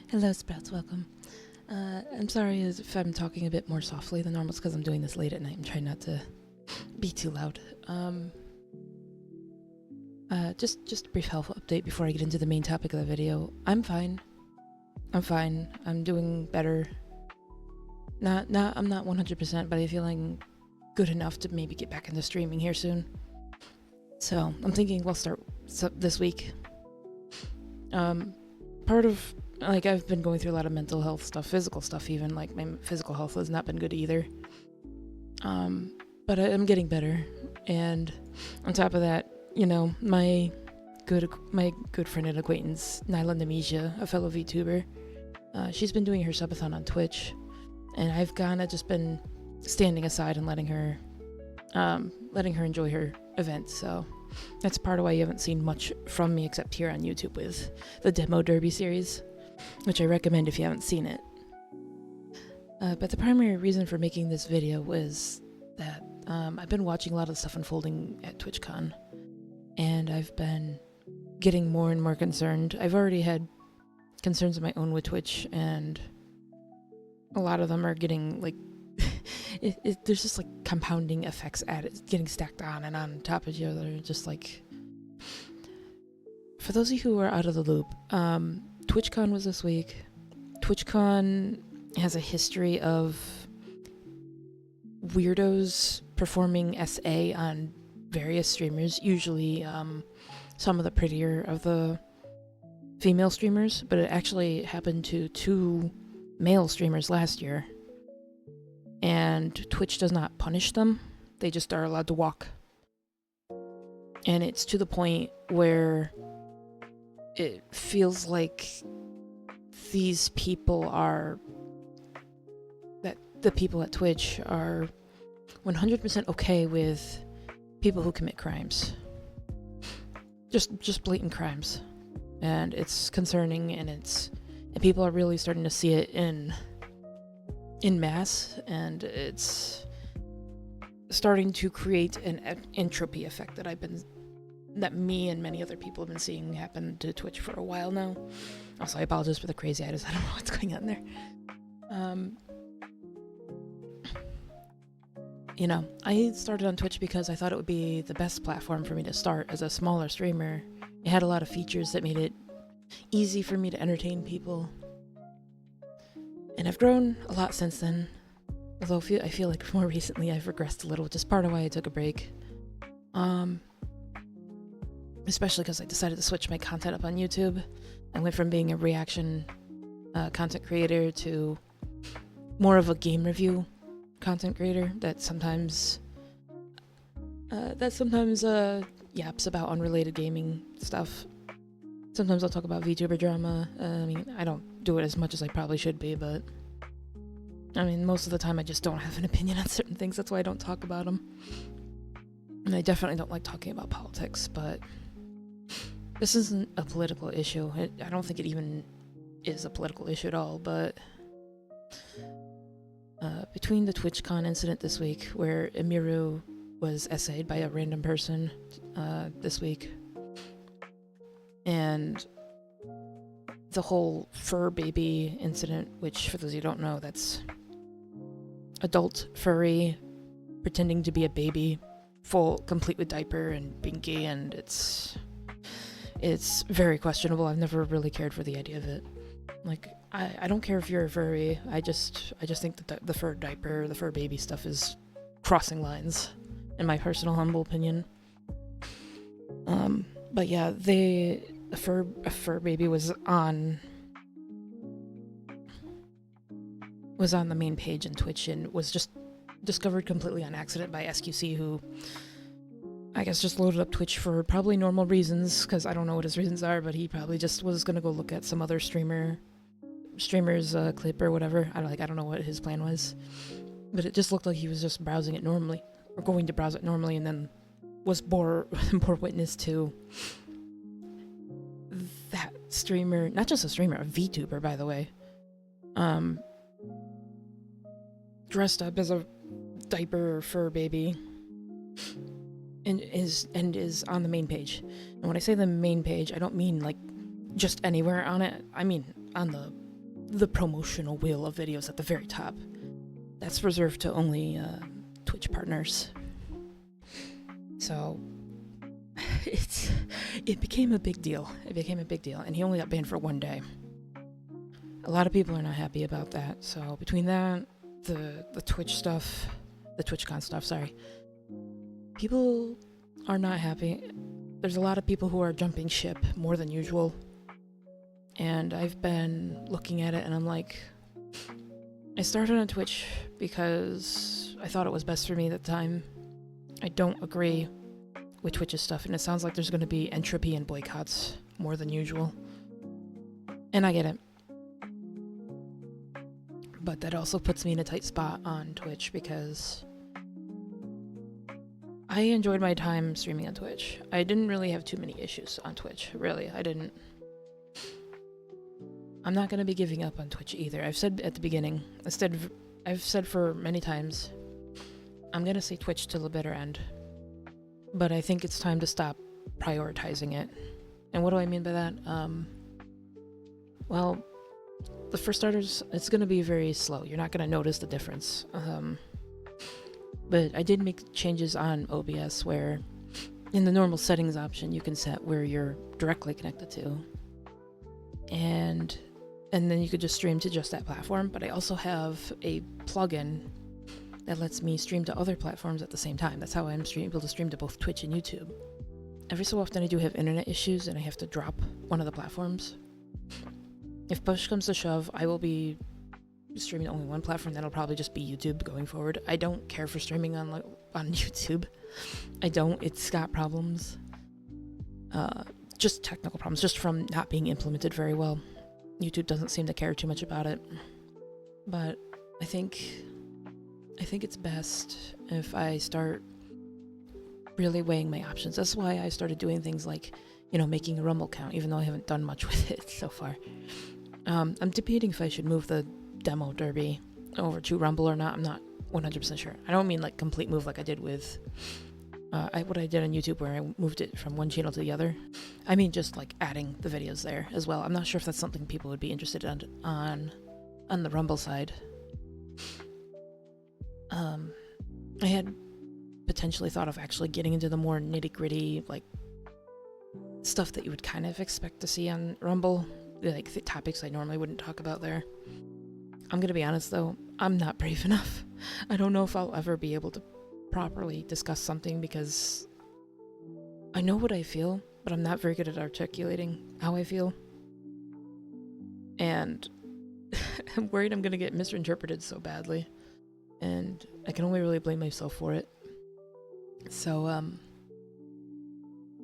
Hello, Sprouts. Welcome. I'm sorry if I'm talking a bit more softly than normal. It's because I'm doing this late at night. I'm trying not to be too loud. Just a brief health update before I get into the main topic of the video. I'm fine. I'm doing better. I'm not 100%, but I'm feeling good enough to maybe get back into streaming here soon. So I'm thinking we'll start this week. Part of, like, I've been going through a lot of mental health stuff, physical stuff even, like my physical health has not been good either. But I'm getting better, and on top of that, you know, my good friend and acquaintance, Nyla Nemesia, a fellow VTuber, she's been doing her subathon on Twitch, and I've kinda just been standing aside and letting her enjoy her event, so that's part of why you haven't seen much from me except here on YouTube with the Demo Derby series, which I recommend if you haven't seen it. But the primary reason for making this video was that I've been watching a lot of stuff unfolding at TwitchCon, and I've been getting more and more concerned. I've already had concerns of my own with Twitch, and a lot of them are getting, like, there's just, like, compounding effects at it, getting stacked on and on top of each other, just, like... For those of you who are out of the loop, TwitchCon was this week. TwitchCon has a history of weirdos performing SA on various streamers, usually some of the prettier of the female streamers, but it actually happened to 2 male streamers last year. And Twitch does not punish them, they just are allowed to walk. And it's to the point where it feels like these people are, that the people at Twitch are 100% okay with people who commit crimes. Just blatant crimes. And it's concerning, and people are really starting to see it in mass, and it's starting to create an entropy effect that me and many other people have been seeing happen to Twitch for a while now. Also, I apologize for the crazy eyes. I don't know what's going on there. You know, I started on Twitch because I thought it would be the best platform for me to start as a smaller streamer. It had a lot of features that made it easy for me to entertain people. And I've grown a lot since then, although I feel like more recently I've regressed a little, which is part of why I took a break. Especially because I decided to switch my content up on YouTube. I went from being a reaction content creator to more of a game review content creator that sometimes yaps about unrelated gaming stuff. Sometimes I'll talk about VTuber drama. I mean, I don't do it as much as I probably should be, but I mean, most of the time I just don't have an opinion on certain things. That's why I don't talk about them. And I definitely don't like talking about politics, but this isn't a political issue. I don't think it even is a political issue at all, but between the TwitchCon incident this week, where Emiru was essayed by a random person this week, and the whole fur baby incident, which, for those of you who don't know, that's adult furry pretending to be a baby, complete with diaper and binky, and it's very questionable. I've never really cared for the idea of it. Like, I don't care if you're a furry. I just think that the fur diaper, the fur baby stuff is crossing lines, in my personal humble opinion. But yeah, a fur baby was on the main page in Twitch, and was just discovered completely on accident by SQC, who I guess just loaded up Twitch for probably normal reasons, because I don't know what his reasons are, but he probably just was gonna go look at some other streamer's clip or whatever. I don't know what his plan was, but it just looked like he was just browsing it normally, or going to browse it normally, and then was bore witness to that streamer, not just a streamer, a VTuber, by the way, dressed up as a diaper or fur baby, and is on the main page. And when I say the main page, I don't mean like just anywhere on it. I mean on the the promotional wheel of videos at the very top. That's reserved to only Twitch partners. So it became a big deal. And he only got banned for 1 day. A lot of people are not happy about that. So between that, the Twitch stuff, the TwitchCon stuff, sorry, people are not happy. There's a lot of people who are jumping ship more than usual. And I've been looking at it and I'm like, I started on Twitch because I thought it was best for me at the time. I don't agree with Twitch's stuff, and it sounds like there's going to be entropy and boycotts more than usual. And I get it. But that also puts me in a tight spot on Twitch because I enjoyed my time streaming on Twitch. I didn't really have too many issues on Twitch, really. I didn't. I'm not going to be giving up on Twitch either. I've said at the beginning, I've said for many times, I'm going to say Twitch till the bitter end. But I think it's time to stop prioritizing it. And what do I mean by that? Well, for starters, it's going to be very slow. You're not going to notice the difference. But I did make changes on OBS where in the normal settings option, you can set where you're directly connected to. And then you could just stream to just that platform. But I also have a plugin that lets me stream to other platforms at the same time. That's how I'm able to stream to both Twitch and YouTube. Every so often I do have internet issues and I have to drop one of the platforms. If push comes to shove, I will be streaming to only one platform. That'll probably just be YouTube going forward. I don't care for streaming on YouTube. I don't. It's got problems. Just technical problems, just from not being implemented very well. YouTube doesn't seem to care too much about it. But I think it's best if I start really weighing my options. That's why I started doing things like, making a Rumble account, even though I haven't done much with it so far. I'm debating if I should move the demo derby over to Rumble or not. I'm not 100% sure. I don't mean like complete move like I did with what I did on YouTube where I moved it from one channel to the other. I mean just like adding the videos there as well. I'm not sure if that's something people would be interested in on the Rumble side. I had potentially thought of actually getting into the more nitty-gritty, like, stuff that you would kind of expect to see on Rumble, like the topics I normally wouldn't talk about there. I'm gonna be honest though, I'm not brave enough. I don't know if I'll ever be able to properly discuss something because I know what I feel, but I'm not very good at articulating how I feel. And I'm worried I'm gonna get misinterpreted so badly. And I can only really blame myself for it. So,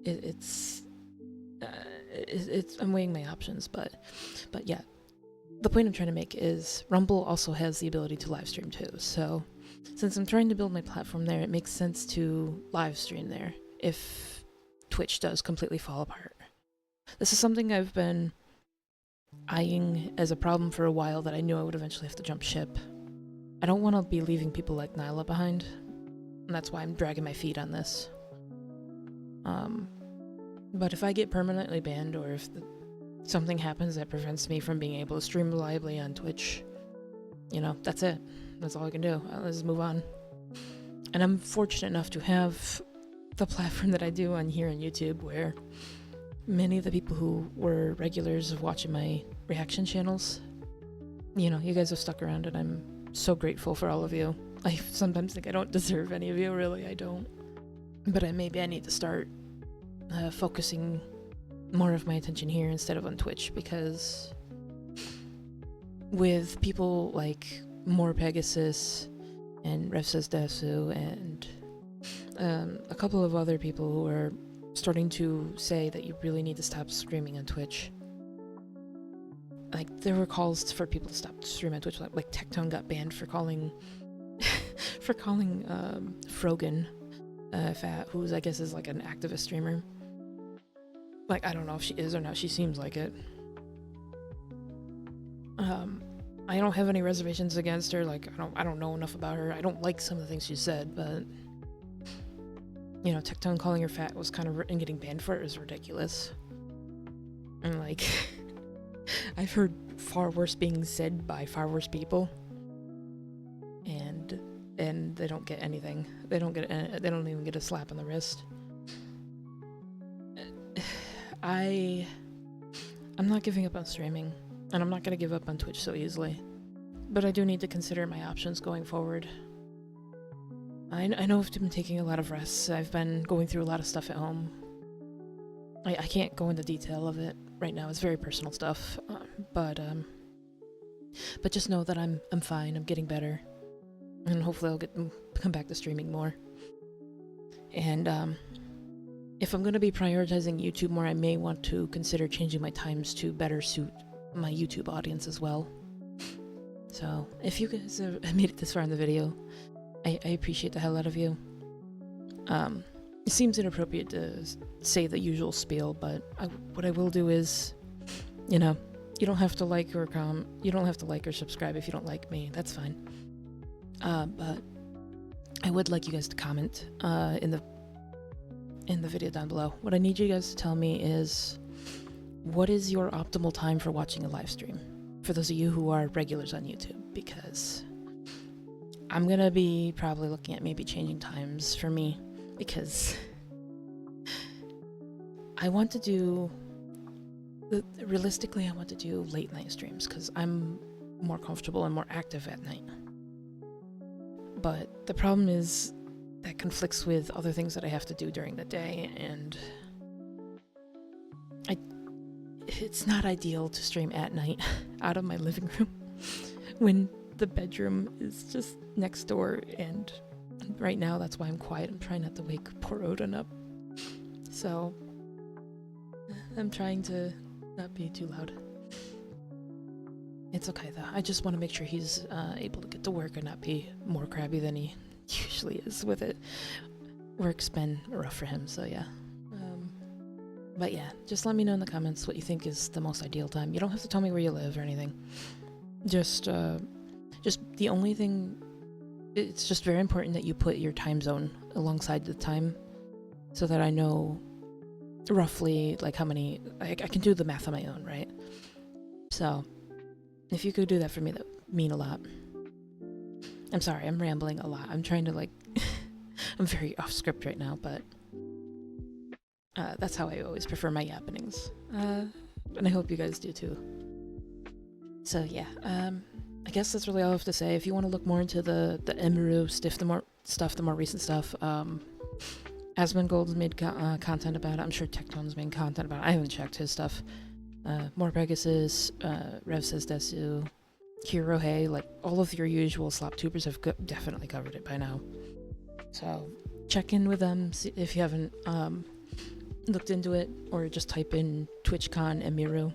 it's I'm weighing my options, but yeah. The point I'm trying to make is Rumble also has the ability to live stream too. So, since I'm trying to build my platform there, it makes sense to live stream there if Twitch does completely fall apart. This is something I've been eyeing as a problem for a while that I knew I would eventually have to jump ship. I don't want to be leaving people like Nyla behind, and that's why I'm dragging my feet on this. But if I get permanently banned, or if something happens that prevents me from being able to stream reliably on Twitch, that's it. That's all I can do. Let's move on. And I'm fortunate enough to have the platform that I do on here on YouTube, where many of the people who were regulars of watching my reaction channels, you guys have stuck around, and I'm so grateful for all of you. I sometimes think I don't deserve any of you, really, I don't. But maybe I need to start focusing more of my attention here instead of on Twitch, because with people like More Pegasus and Revsays Desu and a couple of other people who are starting to say that you really need to stop streaming on Twitch. Like, there were calls for people to stop streaming on Twitch. Like Tectone got banned for calling Frogan fat, who's I guess is like an activist streamer. Like, I don't know if she is or not. She seems like it. I don't have any reservations against her. Like, I don't know enough about her. I don't like some of the things she said, but Tectone calling her fat was kind of and getting banned for it is ridiculous. And like, I've heard far worse being said by far worse people, and they don't get anything. They don't even get a slap on the wrist. I'm not giving up on streaming, and I'm not gonna give up on Twitch so easily. But I do need to consider my options going forward. I know I've been taking a lot of rests. I've been going through a lot of stuff at home. I can't go into detail of it right now. It's very personal stuff. But just know that I'm fine. I'm getting better, and hopefully I'll come back to streaming more. And if I'm gonna be prioritizing YouTube more, I may want to consider changing my times to better suit my YouTube audience as well. So if you guys have made it this far in the video, I appreciate the hell out of you. It seems inappropriate to say the usual spiel, but what I will do is, you know, you don't have to like or you don't have to like or subscribe if you don't like me. That's fine. But I would like you guys to comment in the video down below. What I need you guys to tell me is, what is your optimal time for watching a live stream? For those of you who are regulars on YouTube, because I'm gonna be probably looking at maybe changing times for me, because I want to do, realistically, I want to do late night streams because I'm more comfortable and more active at night. But the problem is that conflicts with other things that I have to do during the day, and it's not ideal to stream at night out of my living room when the bedroom is just next door, and right now that's why I'm quiet. I'm trying not to wake poor Odin up. So I'm trying to not be too loud. It's okay though. I just want to make sure he's able to get to work and not be more crabby than he usually is with it. Work's been rough for him, so yeah. But yeah, just let me know in the comments what you think is the most ideal time. You don't have to tell me where you live or anything. Just the only thing, it's just very important that you put your time zone alongside the time so that I know roughly like how many, I can do the math on my own, right? So if you could do that for me, that would mean a lot. I'm sorry, I'm rambling a lot. I'm trying to like, I'm very off script right now, but that's how I always prefer my yappenings. And I hope you guys do too. So yeah, I guess that's really all I have to say. If you want to look more into the Emiru stuff, the more recent stuff, Asmongold's made content about it. I'm sure Tecton's made content about it. I haven't checked his stuff. More Pegasus, Rev says Desu, KuroNeko, like all of your usual slop tubers have definitely covered it by now. So check in with them, see if you haven't looked into it, or just type in TwitchCon Emiru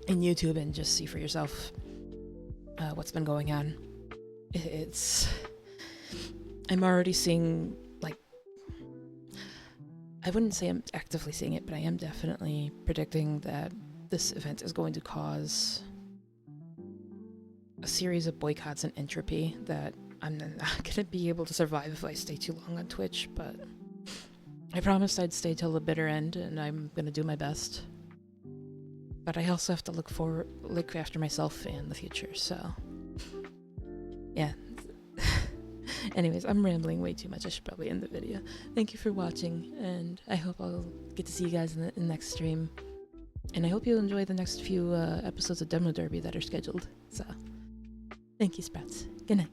in YouTube and just see for yourself what's been going on. I'm already seeing, like, I wouldn't say I'm actively seeing it, but I am definitely predicting that this event is going to cause a series of boycotts and entropy that I'm not going to be able to survive if I stay too long on Twitch, but I promised I'd stay till the bitter end, and I'm going to do my best. But I also have to look after myself in the future, so yeah. Anyways, I'm rambling way too much. I should probably end the video. Thank you for watching, and I hope I'll get to see you guys in the next stream. And I hope you'll enjoy the next few episodes of Demo Derby that are scheduled. So, thank you, Sprouts. Good night.